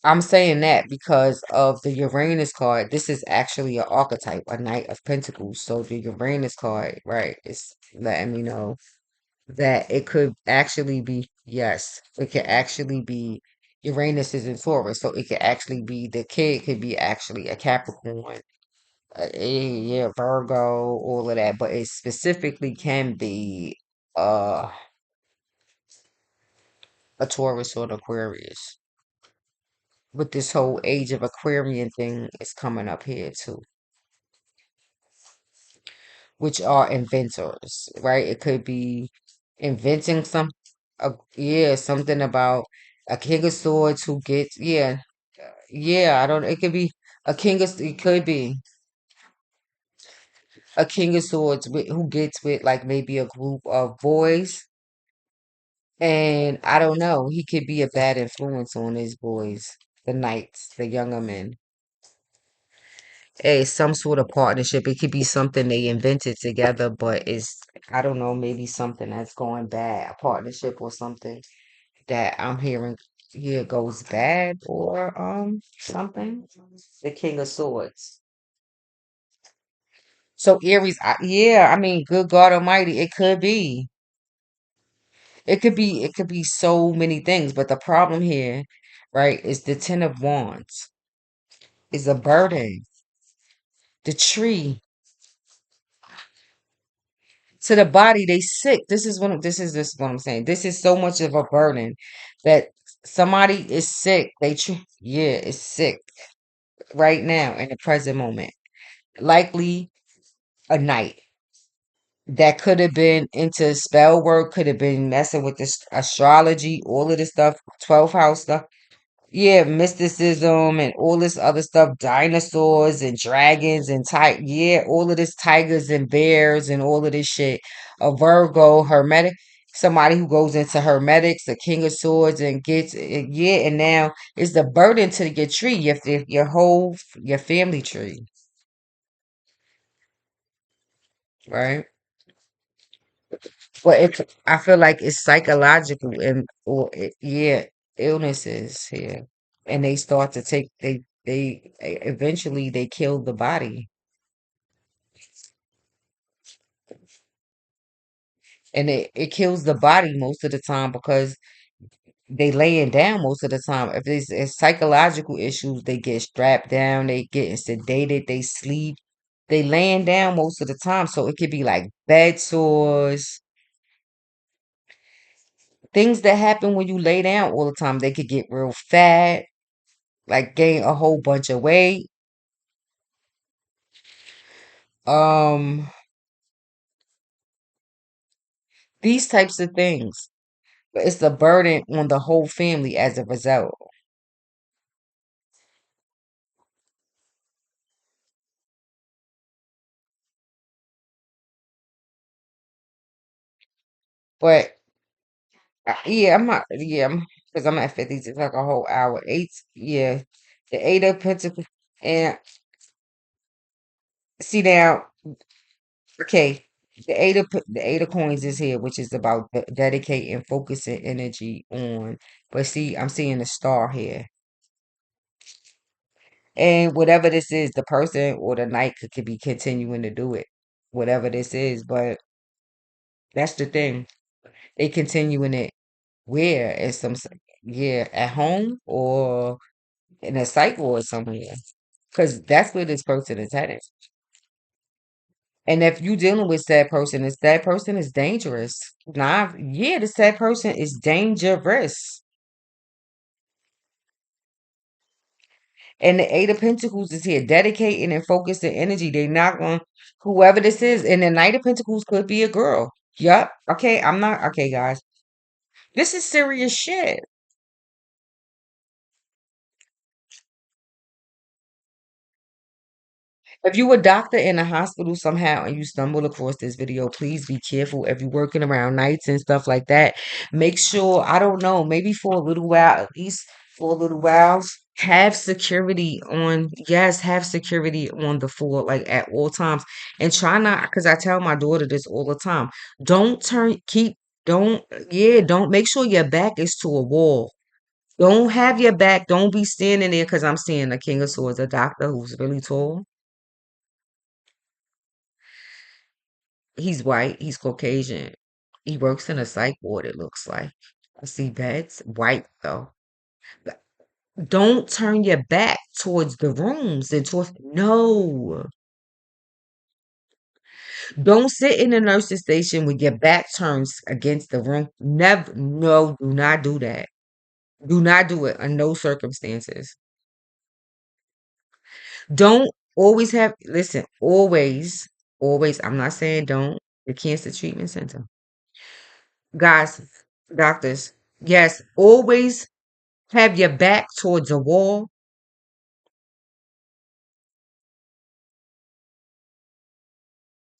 I'm saying that because of the Uranus card. This is actually an archetype, a Knight of Pentacles. So the Uranus card, right, is letting me know that it could actually be, yes, it could actually be Uranus is in Taurus, so it could actually be the kid could be actually a Capricorn, yeah, Virgo, all of that, but it specifically can be uh a Taurus or an Aquarius. But this whole age of Aquarian thing is coming up here too, which are inventors, right? It could be inventing yeah, something about a king of swords who gets, yeah, yeah, I don't, it could be A king of it could be a king of swords who gets with like maybe a group of boys, and I don't know. He could be a bad influence on his boys, the knights, the younger men. Hey, some sort of partnership. It could be something they invented together, but it's I don't know, maybe something that's going bad, a partnership or something that I'm hearing here goes bad or something. The King of Swords. So Aries, yeah, I mean, good God Almighty, it could be. It could be so many things, but the problem here, right, is the Ten of Wands is a burden. The tree to the body, they sick. This is what I'm saying. This is so much of a burden that somebody is sick. Yeah, is sick right now in the present moment. Likely a night that could have been into spell work, could have been messing with this astrology, all of this stuff, 12th house stuff. Yeah, mysticism and all this other stuff, dinosaurs and dragons and yeah, all of this tigers and bears and all of this shit. A Virgo, hermetic, somebody who goes into hermetics, a king of swords and gets yeah, and now it's the burden to your tree, your whole your family tree, right? But I feel like it's psychological and yeah, illnesses here, and they start to take they eventually they kill the body, and it kills the body most of the time because they laying down most of the time. If it's psychological issues, they get strapped down, they getting sedated, they sleep, they laying down most of the time. So it could be like bed sores, things that happen when you lay down all the time. They could get real fat, like gain a whole bunch of weight. Um, these types of things. But it's a burden on the whole family as a result. But yeah, I'm not. Yeah, because I'm at 50. It's like a whole hour. Eight. Yeah, the eight of pentacles. And see now, okay, the eight of coins is here, which is about dedicating, focusing energy on. But see, I'm seeing a star here. And whatever this is, the person or the knight could be continuing to do it, whatever this is. But that's the thing. They continuing it where? At yeah, at home or in a cycle or somewhere. Because that's where this person is headed. And if you dealing with that person, that person is dangerous. Nah, yeah, this sad person is dangerous. And the Eight of Pentacles is here, dedicating and focusing energy. They not going whoever this is. And the Knight of Pentacles could be a girl. Yup. Okay, I'm not okay, guys. This is serious shit. If you a doctor in a hospital somehow and you stumble across this video, please be careful. If you're working around nights and stuff like that, make sure, I don't know, maybe for a little while, at least for a little while, have security on, yes, have security on the floor, like at all times. And try not, because I tell my daughter this all the time, don't don't, yeah, don't, make sure your back is to a wall. Don't have your back, don't be standing there, because I'm seeing a King of Swords, a doctor who's really tall. He's white. He's Caucasian. He works in a psych ward, it looks like. I see beds. White, though. But don't turn your back towards the rooms and towards. No. Don't sit in the nurse's station with your back turned against the room. Never. No, do not do that. Do not do it in no circumstances. Don't always have. Listen, always, always. I'm not saying don't. The cancer treatment center. Guys, doctors, yes, always have your back towards a wall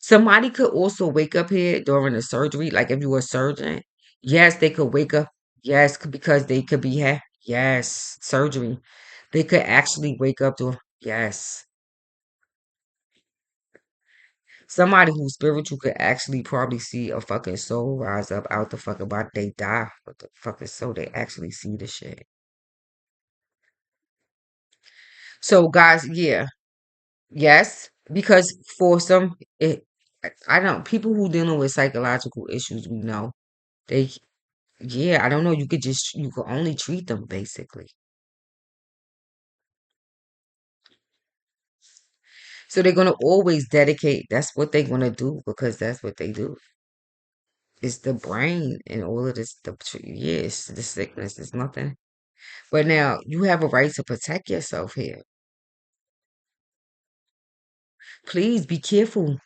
Somebody could also wake up here during the surgery, like if you were a surgeon. Yes, they could wake up. Yes, because they could be yes, surgery. They could actually wake up to yes. Somebody who's spiritual could actually probably see a fucking soul rise up out the fucking body. They die with the fucking soul. They actually see the shit. So guys, yeah, yes, because for some, I don't people who dealing with psychological issues, we know they, yeah, I don't know. You could only treat them basically. So they're gonna always dedicate. That's what they're gonna do because that's what they do. It's the brain and all of this. Yes, the sickness is nothing. But now you have a right to protect yourself here. Please be careful.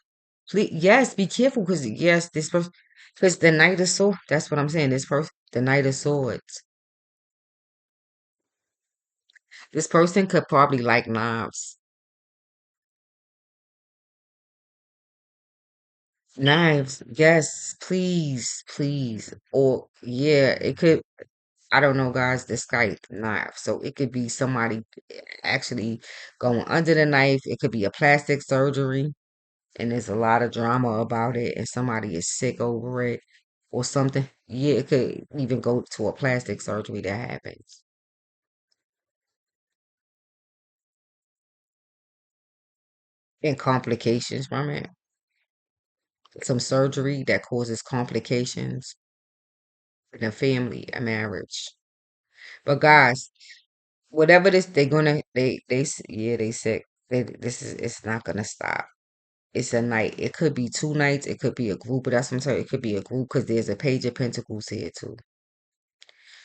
Please, yes, be careful because yes, this person, because the Knight of Swords. That's what I'm saying. This person, the Knight of Swords. This person could probably like knives. Knives, yes, please, please. Or yeah, it could. I don't know, guys. This guy knife, so it could be somebody actually going under the knife. It could be a plastic surgery. And there's a lot of drama about it, and somebody is sick over it or something. Yeah, it could even go to a plastic surgery that happens. And complications from it. Some surgery that causes complications in a family, a marriage. But guys, whatever this they're gonna yeah, they sick. This is it's not gonna stop. It's a night. It could be 2 nights. It could be a group, but that's what I'm saying. It could be a group because there's a page of pentacles here too.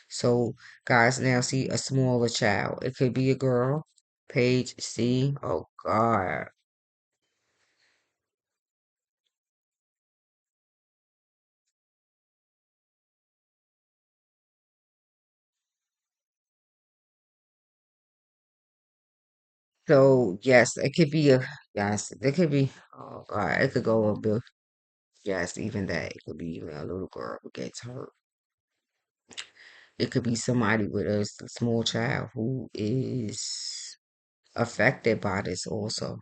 So, guys, now see a smaller child. It could be a girl. Page C. Oh, God. So, yes, it could be yes, it could be, oh, God, it could go a bit, yes, even that. It could be even a little girl who gets hurt. It could be somebody with a small child who is affected by this also.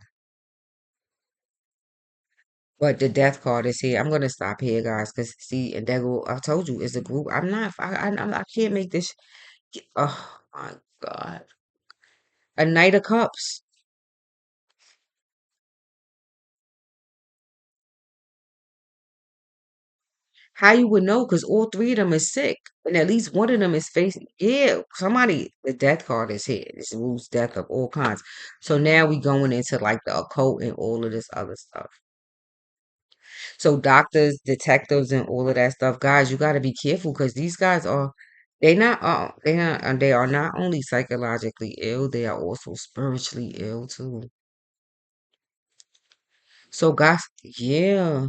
But the death card is here. I'm gonna stop here, guys, because see, and there go. I told you, it's a group. I'm not. I can't make this. Oh my God. A Knight of Cups. How you would know? Because all three of them is sick, and at least one of them is facing. Yeah, somebody. The death card is here. This rules death of all kinds. So now we going into like the occult and all of this other stuff. So doctors, detectives, and all of that stuff, guys, you got to be careful because these guys are. They are not only psychologically ill, they are also spiritually ill too. So guys, yeah.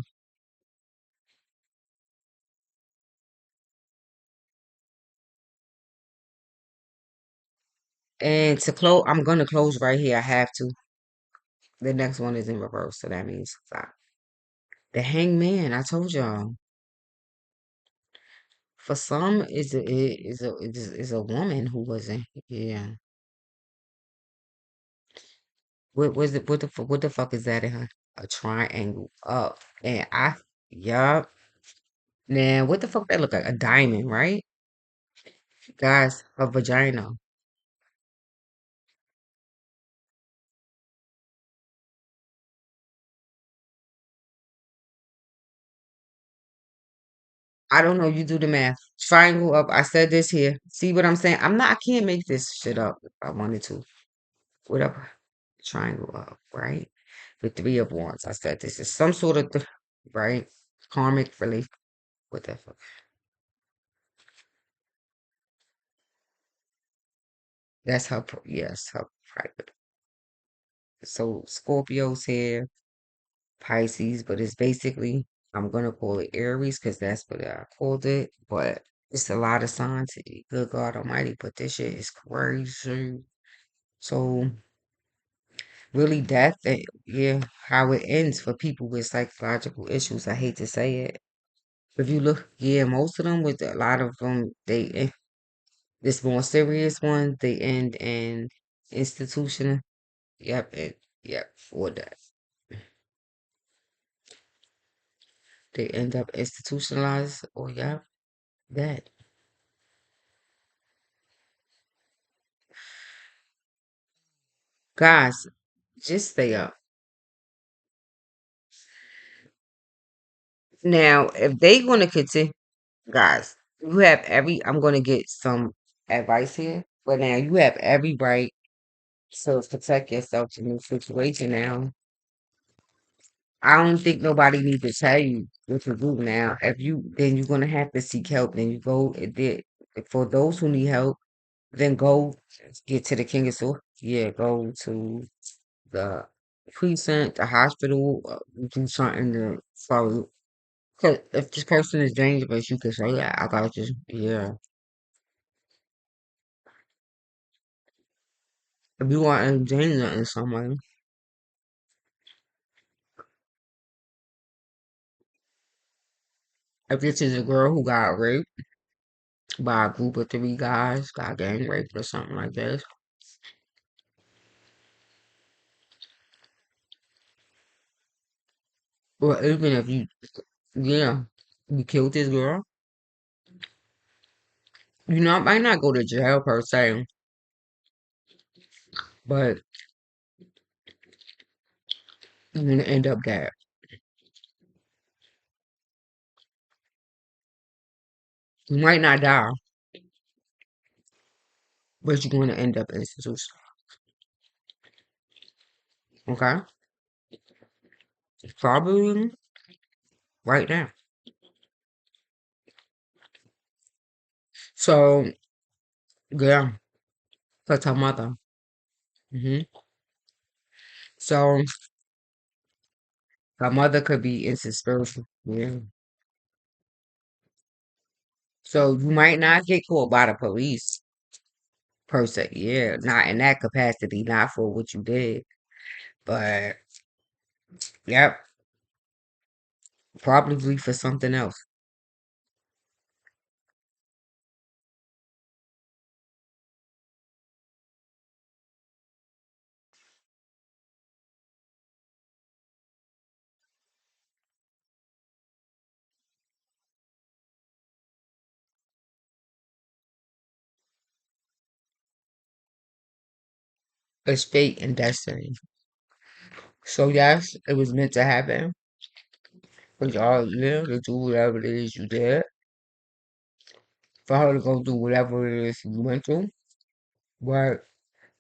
And to close, I'm gonna close right here. I have to. The next one is in reverse, so that means stop. The hangman, I told y'all. For some, is a woman who wasn't. Yeah. What was it? What the fuck is that in her? A triangle up, and yup. Now, what the fuck that look like? A diamond, right? Guys, a vagina. I don't know. You do the math. Triangle up. I said this here. See what I'm saying? I'm not. I can't make this shit up if I wanted to. Whatever. Triangle up, right? The three of wands. I said this is some sort of right karmic relief. What the fuck? That's her. Yes, her private. So Scorpio's here, Pisces, but it's basically I'm gonna call it Aries because that's what I called it. But it's a lot of signs. Good God Almighty, but this shit is crazy. So really death. Yeah, how it ends for people with psychological issues. I hate to say it. If you look, yeah, most of them, with a lot of them, this more serious one, they end in institutional. Yep, yep, for that. They end up institutionalized, or yep, that. Guys, just stay up. Now, if they gonna continue, guys, you have every. I'm gonna get some advice here, but now you have every right to protect yourself in this situation. Now, I don't think nobody needs to tell you what to do. Now, if you, then you're gonna have to seek help. Then you go. For those who need help, then go get to the King of Sword. Yeah, go to the precinct, the hospital, do something to follow. Cause if this person is dangerous, you can say, "Yeah, I got this." Yeah, if you are in danger in some way, if this is a girl who got raped by a group of three guys, got gang raped or something like this, or even if you, yeah, you killed this girl, you know, might not go to jail per se, but you're gonna end up dead. You might not die, but you're gonna end up in institution. Okay, probably right now. So yeah, that's her mother. Hmm. So her mother could be into spiritual. Yeah. So you might not get caught by the police per se. Yeah, not in that capacity, not for what you did. But yep, probably for something else. It's fate and destiny. So yes, it was meant to happen. For y'all, yeah, to do whatever it is you did. For her to go through whatever it is you went through. But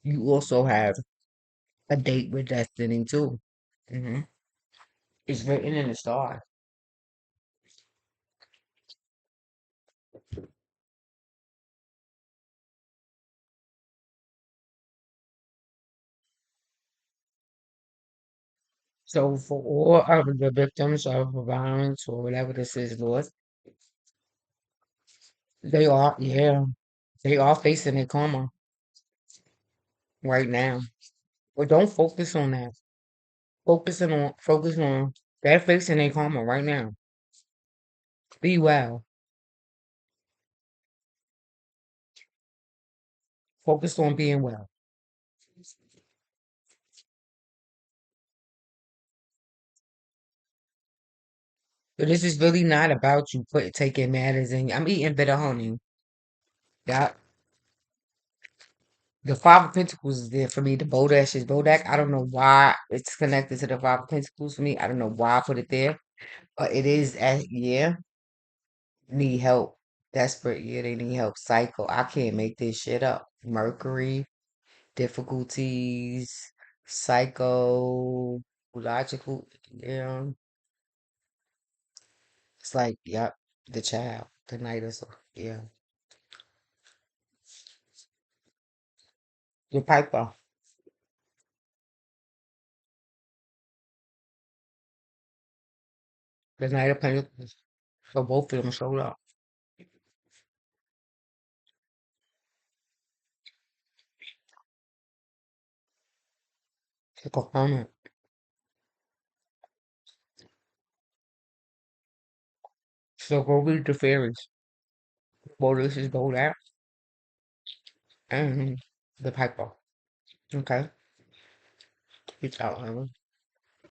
you also have a date with destiny too. Hmm. It's written in the stars. So for all of the victims of violence or whatever this is, Lord, they are, yeah, they are facing a karma right now. But don't focus on that. Focus on they're facing a karma right now. Be well. Focus on being well. But this is really not about you taking matters in. I'm eating bitter honey. That the Five of Pentacles is there for me. The Bodash is Bodak. I don't know why it's connected to the Five of Pentacles for me. I don't know why I put it there. But it is, yeah, need help. Desperate, yeah, they need help. Cycle. I can't make this shit up. Mercury, difficulties, psycho, logical, yeah. It's like, yep, the child, the night or so, yeah. Your Piper, the Night of Pentacles. So both of them showed up. Confirm it. So go read the fairies. Well, this is go out and the piper. Okay? Peace out, Aaron.